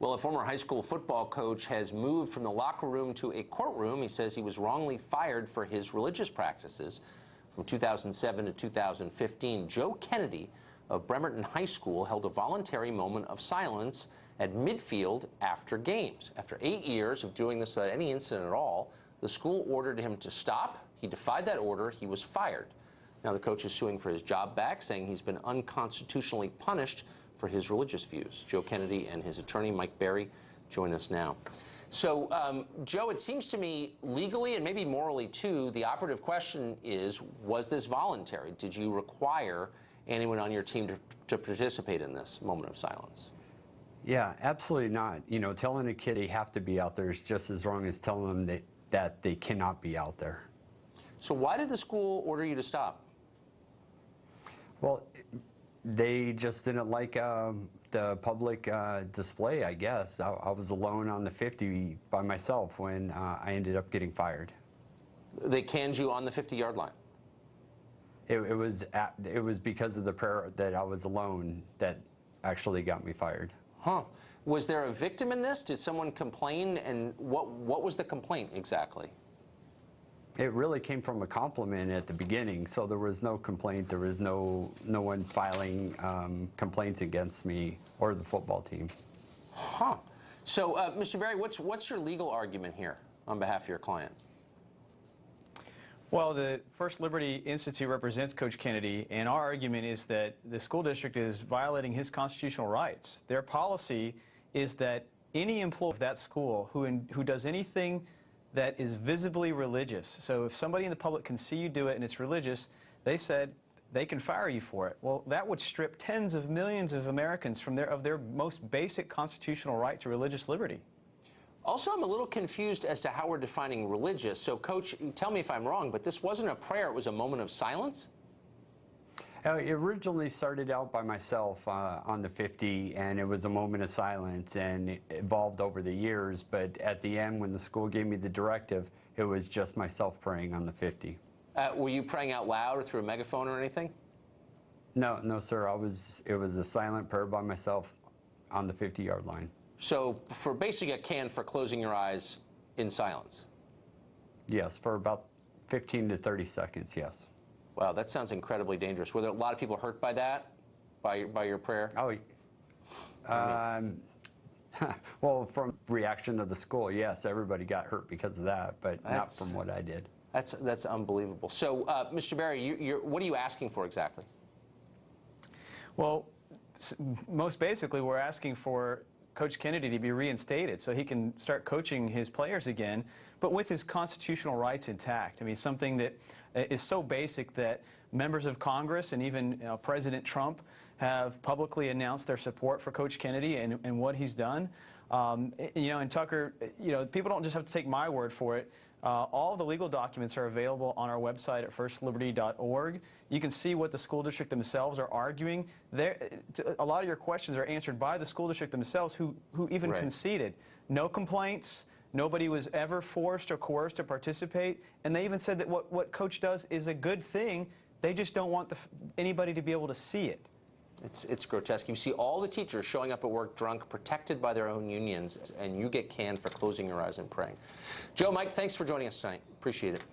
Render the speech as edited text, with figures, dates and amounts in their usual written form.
Well, a former high school football coach has moved from the locker room to a courtroom. He says he was wrongly fired for his religious practices. From 2007 to 2015, Joe Kennedy of Bremerton High School held a voluntary moment of silence at midfield after games. After 8 years of doing this without any incident at all, the school ordered him to stop. He defied that order. He was fired. Now the coach is suing for his job back, saying he's been unconstitutionally punished for his religious views. Joe Kennedy and his attorney, Mike Berry, join us now. So, Joe, it seems to me legally and maybe morally, too, the operative question is, was this voluntary? Did you require anyone on your team to participate in this moment of silence? Yeah, absolutely not. You know, telling a kid they have to be out there is just as wrong as telling them that they cannot be out there. So why did the school order you to stop? Well, they just didn't like the public display, I guess. I was alone on the 50 by myself when I ended up getting fired. They canned you on the 50-yard line? It was because of the prayer that I was alone that actually got me fired. Huh. Was there a victim in this? Did someone complain? And what was the complaint exactly? It really came from a compliment at the beginning, so there was no complaint. There was no one filing complaints against me or the football team. Huh. So, Mr. Berry, what's your legal argument here on behalf of your client? Well, the First Liberty Institute represents Coach Kennedy, and our argument is that the school district is violating his constitutional rights. Their policy is that any employee of that school who does anything that is visibly religious, so if somebody in the public can see you do it and it's religious, they said they can fire you for it. Well, that would strip tens of millions of Americans from their most basic constitutional right to religious liberty. Also, I'm a little confused as to how we're defining religious. So, Coach, tell me if I'm wrong, but this wasn't a prayer, it was a moment of silence? It originally started out by myself on the 50, and it was a moment of silence, and it evolved over the years. But at the end, when the school gave me the directive, it was just myself praying on the 50. Were you praying out loud or through a megaphone or anything? No, sir. It was a silent prayer by myself on the 50-yard line. So, for basically get canned for closing your eyes in silence? Yes, for about 15 to 30 seconds, yes. Wow, that sounds incredibly dangerous. Were there a lot of people hurt by that, by your prayer? Oh, well, from reaction of the school, yes, everybody got hurt because of that, but not from what I did. That's unbelievable. So, Mr. Berry, what are you asking for exactly? Well, most basically, we're asking for Coach Kennedy to be reinstated so he can start coaching his players again, but with his constitutional rights intact. I mean, something that is so basic that members of Congress and even President Trump have publicly announced their support for Coach Kennedy and what he's done. And Tucker, people don't just have to take my word for it. All the legal documents are available on our website at firstliberty.org. You can see what the school district themselves are arguing. A lot of your questions are answered by the school district themselves, who even conceded. No complaints. Nobody was ever forced or coerced to participate. And they even said that what Coach does is a good thing. They just don't want anybody to be able to see it. It's grotesque. You see all the teachers showing up at work drunk, protected by their own unions, and you get canned for closing your eyes and praying. Joe, Mike, thanks for joining us tonight. Appreciate it.